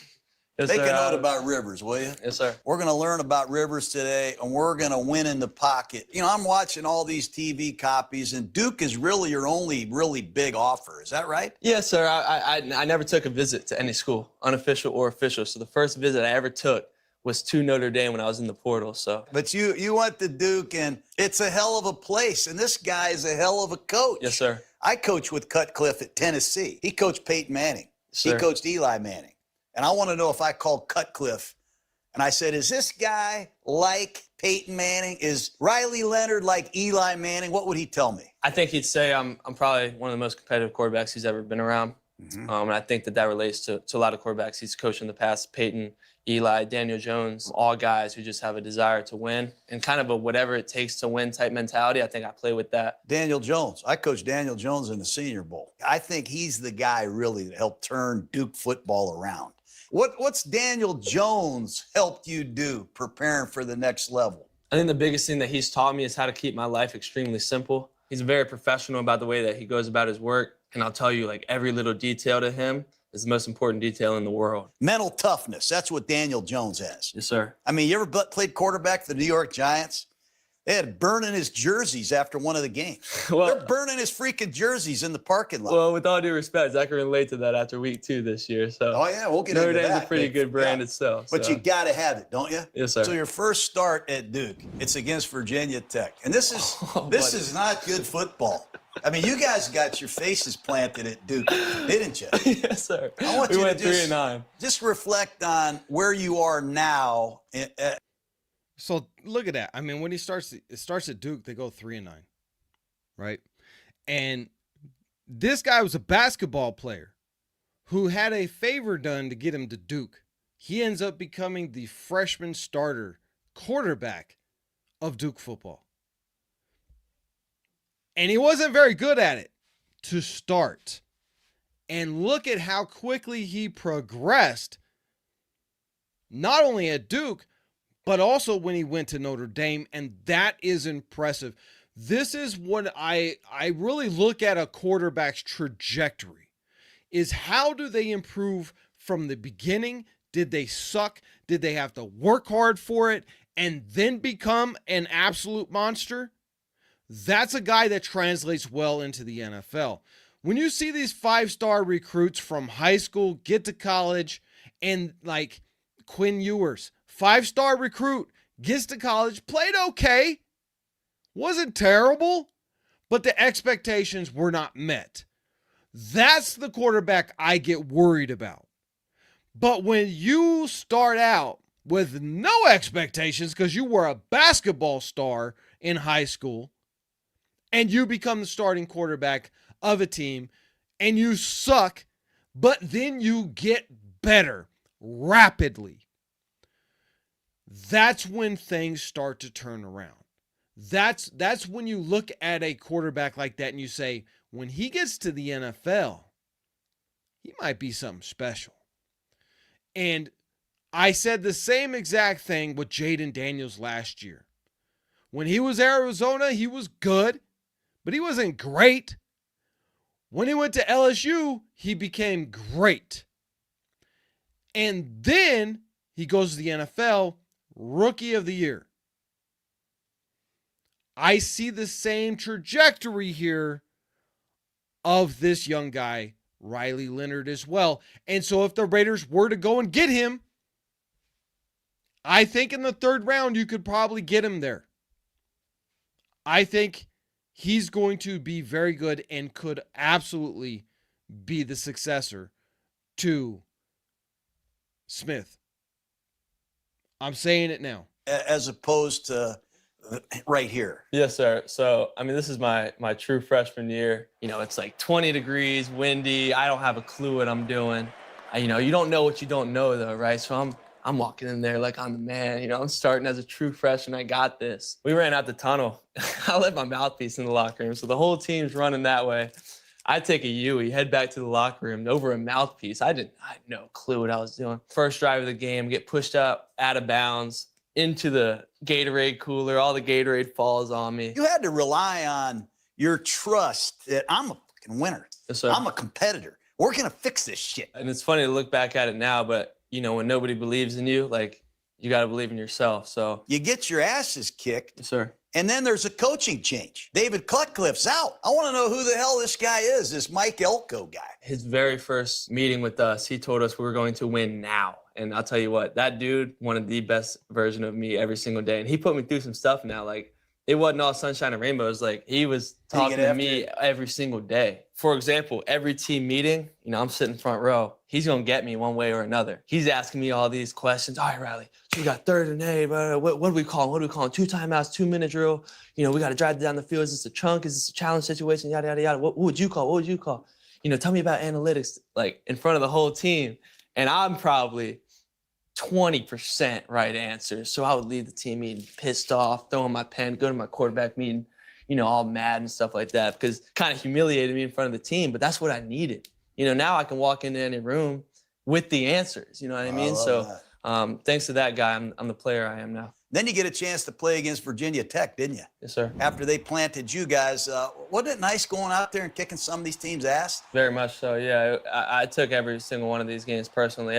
Yes, Make sir. a note about Rivers, will you? Yes, sir. We're going to learn about Rivers today, and we're going to win in the pocket. I'm watching all these TV copies, and Duke is really your only really big offer. Is that right? Yes, sir. I never took a visit to any school, unofficial or official. So the first visit I ever took was to Notre Dame when I was in the portal. So. But you went to Duke, and it's a hell of a place, and this guy is a hell of a coach. Yes, sir. I coached with Cutcliffe at Tennessee. He coached Peyton Manning. Sir. He coached Eli Manning. And I want to know if I called Cutcliffe And I said, is this guy like Peyton Manning? Is Riley Leonard like Eli Manning? What would he tell me? I think he'd say I'm probably one of the most competitive quarterbacks he's ever been around. And I think that relates to a lot of quarterbacks he's coached in the past. Peyton, Eli, Daniel Jones, all guys who just have a desire to win and kind of a whatever it takes to win type mentality. I think I play with that. Daniel Jones. I coached Daniel Jones in the Senior Bowl. I think he's the guy really that helped turn Duke football around. What's Daniel Jones helped you do preparing for the next level? I think the biggest thing that he's taught me is how to keep my life extremely simple. He's very professional about the way that he goes about his work. And I'll tell you, like, every little detail to him is the most important detail in the world. Mental toughness. That's what Daniel Jones has. Yes, sir. I mean, you ever played quarterback for the New York Giants? They had burning his jerseys after one of the games. Well, they're burning his freaking jerseys in the parking lot. Well, with all due respect, I can relate to that after week 2 this year. So, oh, yeah, we'll get Notre into that. Notre Dame's a pretty good brand itself. But you got to have it, don't you? Yes, sir. So your first start at Duke, it's against Virginia Tech. And this is not good football. I mean, you guys got your faces planted at Duke, didn't you? Yes, sir. I want we you went to 3-9. just reflect on where you are now. So look at that. I mean, when it starts at Duke, they go 3-9, right? And this guy was a basketball player who had a favor done to get him to Duke. He ends up becoming the freshman starter quarterback of Duke football. And he wasn't very good at it to start. And look at how quickly he progressed, not only at Duke, but also when he went to Notre Dame, and that is impressive. This is what I really look at a quarterback's trajectory, is how do they improve from the beginning? Did they suck? Did they have to work hard for it and then become an absolute monster? That's a guy that translates well into the NFL. When you see these 5-star recruits from high school get to college, and like Quinn Ewers, 5-star recruit, gets to college, played okay, wasn't terrible, but the expectations were not met. That's the quarterback I get worried about. But when you start out with no expectations because you were a basketball star in high school, and you become the starting quarterback of a team, and you suck, but then you get better rapidly, that's when things start to turn around. That's when you look at a quarterback like that and you say, when he gets to the NFL, he might be something special. And I said the same exact thing with Jaden Daniels last year. When he was Arizona, he was good, but he wasn't great. When he went to LSU, he became great. And then he goes to the NFL, Rookie of the Year. I see the same trajectory here of this young guy, Riley Leonard, as well. And so if the Raiders were to go and get him, I think in the 3rd round, you could probably get him there. I think he's going to be very good and could absolutely be the successor to Smith. I'm saying it now. As opposed to right here. Yes, sir. So, I mean, this is my true freshman year. You know, it's like 20 degrees, windy. I don't have a clue what I'm doing. You know, you don't know what you don't know, though, right? So I'm walking in there like I'm the man. You know, I'm starting as a true freshman. I got this. We ran out the tunnel. I left my mouthpiece in the locker room. So the whole team's running that way. I take a Yui, head back to the locker room over a mouthpiece. I had no clue what I was doing. First drive of the game, get pushed up out of bounds into the Gatorade cooler. All the Gatorade falls on me. You had to rely on your trust that I'm a fucking winner. Yes, sir. I'm a competitor. We're going to fix this shit. And it's funny to look back at it now, but, you know, when nobody believes in you, like, you got to believe in yourself. So you get your asses kicked. Yes, sir. And then there's a coaching change. David Cutcliffe's out. I want to know who the hell this guy is, this Mike Elko guy. His very first meeting with us, he told us we were going to win now. And I'll tell you what, that dude wanted the best version of me every single day. And he put me through some stuff now. Like, it wasn't all sunshine and rainbows. Like, he was talking to me every single day. For example, every team meeting, I'm sitting front row. He's going to get me one way or another. He's asking me all these questions. All right, Riley, so we got 3rd and 8. What do we call? What do we call? 2 timeouts, 2-minute drill. We got to drive down the field. Is this a chunk? Is this a challenge situation? Yada, yada, yada. What would you call? What would you call? Tell me about analytics, like, in front of the whole team. And I'm probably 20% right answers. So I would leave the team meeting pissed off, throwing my pen, go to my quarterback meeting, all mad and stuff like that, because it kind of humiliated me in front of the team, but that's what I needed. Now I can walk into any room with the answers, you know what I mean? So thanks to that guy, I'm the player I am now. Then you get a chance to play against Virginia Tech, didn't you? Yes, sir. After they planted you guys, wasn't it nice going out there and kicking some of these teams' ass? Very much so, yeah. I took every single one of these games personally.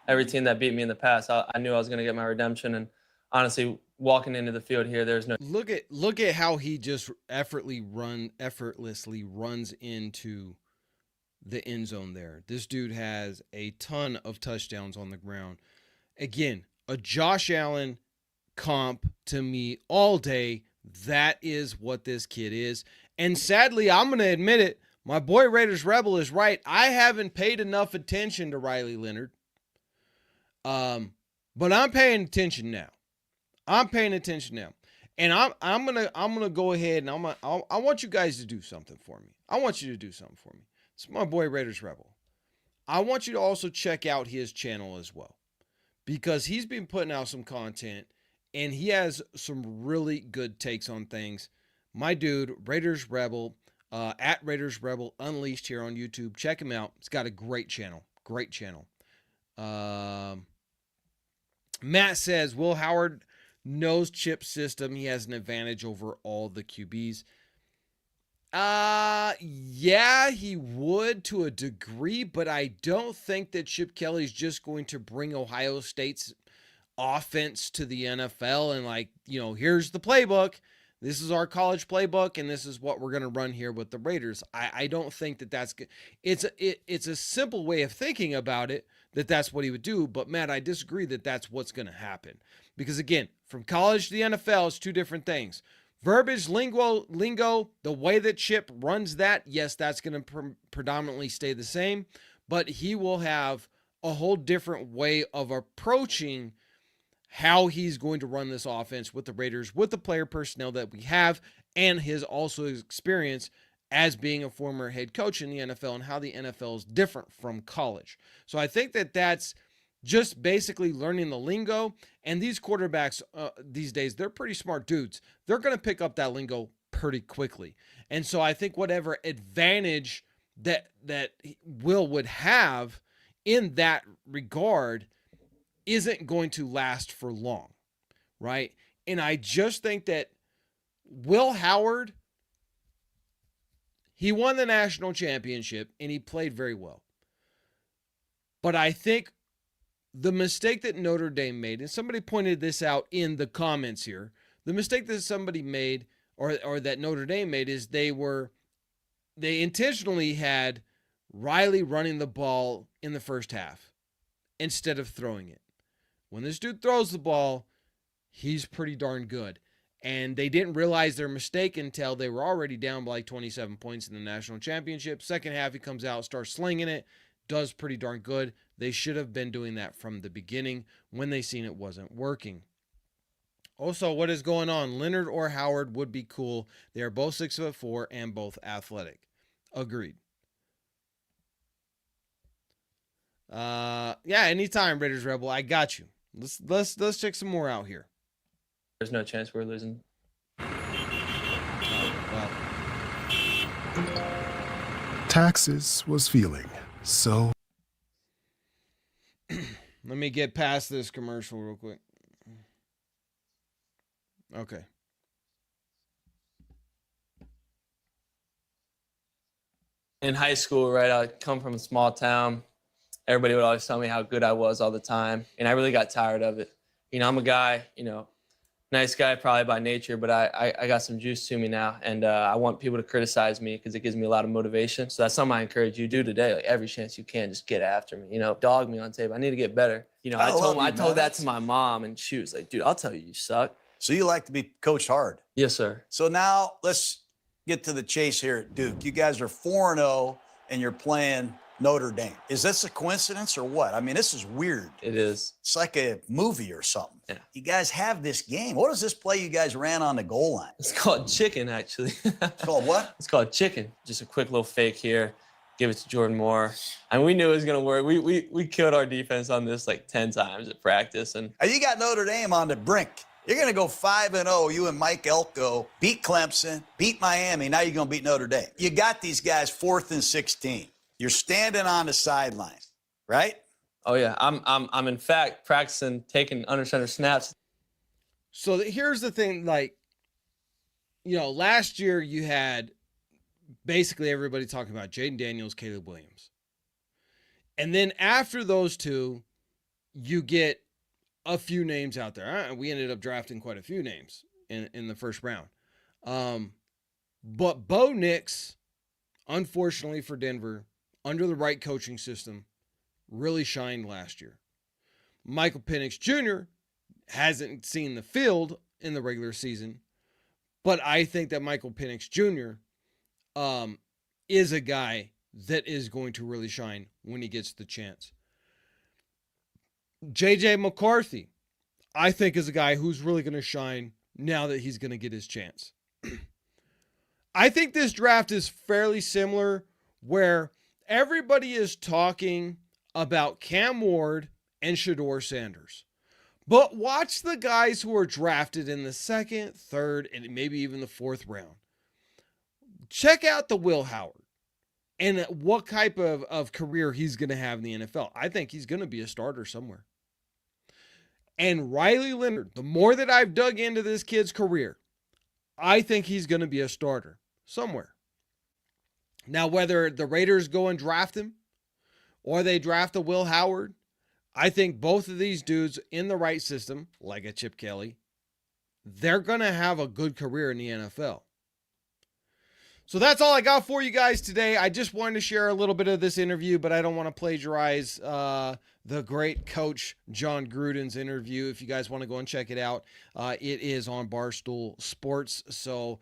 Every team that beat me in the past, I knew I was going to get my redemption. And honestly, walking into the field here, there's no. Look at how he just effortlessly runs into the end zone there. This dude has a ton of touchdowns on the ground. Again, a Josh Allen comp to me all day. That is what this kid is. And sadly, I'm going to admit it, my boy Raiders Rebel is right. I haven't paid enough attention to Riley Leonard. But I'm paying attention now. And I'm gonna go ahead and I want you guys to do something for me. It's my boy Raiders Rebel. I want you to also check out his channel as well, because he's been putting out some content and he has some really good takes on things. My dude, Raiders Rebel, at Raiders Rebel Unleashed here on YouTube. Check him out. It's got a great channel. Matt says, Will Howard knows Chip's system. He has an advantage over all the QBs. Yeah, he would to a degree, but I don't think that Chip Kelly's just going to bring Ohio State's offense to the NFL and here's the playbook. This is our college playbook, and this is what we're going to run here with the Raiders. I don't think that that's good. It's a simple way of thinking about it, that's what he would do. But, Matt, I disagree that that's what's going to happen. Because, again, from college to the NFL is 2 different things. Verbiage, lingo, the way that Chip runs that, yes, that's going to predominantly stay the same. But he will have a whole different way of approaching how he's going to run this offense with the Raiders, with the player personnel that we have, and his also experience as being a former head coach in the NFL and how the NFL is different from college. So I think that that's just basically learning the lingo. And these quarterbacks these days, they're pretty smart dudes. They're going to pick up that lingo pretty quickly. And so I think whatever advantage that Will would have in that regard isn't going to last for long, right? And I just think that Will Howard, he won the national championship and he played very well. But I think the mistake that Notre Dame made, and somebody pointed this out in the comments here, the mistake that somebody made or that Notre Dame made is they intentionally had Riley running the ball in the first half instead of throwing it. When this dude throws the ball, he's pretty darn good. And they didn't realize their mistake until they were already down by 27 points in the national championship. Second half, he comes out, starts slinging it, does pretty darn good. They should have been doing that from the beginning when they seen it wasn't working. Also, what is going on? Leonard or Howard would be cool. They are both 6'4" and both athletic. Agreed. Yeah, anytime, Raiders Rebel. I got you. Let's check some more out here. There's no chance we're losing. Well. Taxes was feeling so. Let me get past this commercial real quick. Okay. In high school, right, I come from a small town. Everybody would always tell me how good I was all the time, and I really got tired of it. I'm a guy, nice guy probably by nature, but I got some juice to me now, and I want people to criticize me because it gives me a lot of motivation. So that's something I encourage you to do today. Like, every chance you can, just get after me. Dog me on tape. I need to get better. I told that to my mom, and she was like, "Dude, I'll tell you, you suck." So you like to be coached hard. Yes, sir. So now let's get to the chase here at Duke. You guys are 4-0 and you're playing Notre Dame. Is this a coincidence or what? I mean, this is weird. It is. It's like a movie or something. Yeah. You guys have this game. What is this play you guys ran on the goal line? It's called chicken, actually. It's called what? It's called chicken. Just a quick little fake here. Give it to Jordan Moore. And we knew it was going to work. We killed our defense on this like 10 times at practice. And You got Notre Dame on the brink. You're going to go 5-0. You and Mike Elko beat Clemson, beat Miami. Now you're going to beat Notre Dame. You got these guys 4th and 16. You're standing on the sideline, right? oh yeah, I'm in fact practicing taking under center snaps. So here's the thing, like, you know, last year you had basically everybody talking about Jaden Daniels, Caleb Williams. And then after those two, you get a few names out there. We ended up drafting quite a few names in the first round. But Bo Nix, unfortunately for Denver, under the right coaching system, really shined last year. Michael Penix Jr. hasn't seen the field in the regular season, but I think that Michael Penix Jr. Is a guy that is going to really shine when he gets the chance. J.J. McCarthy, I think, is a guy who's really going to shine now that he's going to get his chance. I think this draft is fairly similar, where everybody is talking about Cam Ward and Shedeur Sanders. But watch the guys who are drafted in the second, third, and maybe even the fourth round. Check out the Will Howard and what type of career he's going to have in the NFL. I think he's going to be a starter somewhere. And Riley Leonard, the more that I've dug into this kid's career, I think he's going to be a starter somewhere. Now, whether the Raiders go and draft him or they draft a Will Howard, I think both of these dudes in the right system, like a Chip Kelly, they're going to have a good career in the NFL. So that's all I got for you guys today. I just wanted to share a little bit of this interview, but I don't want to plagiarize the great coach John Gruden's interview. If you guys want to go and check it out, it is on Barstool Sports. So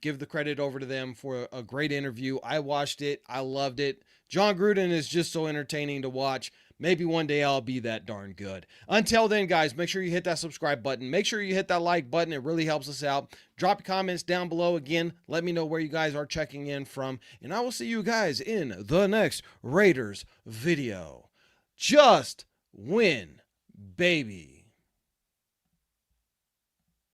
give the credit over to them for a great interview. I watched it. I loved it. John Gruden is just so entertaining to watch. Maybe one day I'll be that darn good. Until then, guys, make sure you hit that subscribe button. Make sure you hit that like button. It really helps us out. Drop your comments down below. Again, let me know where you guys are checking in from. And I will see you guys in the next Raiders video. Just win, baby.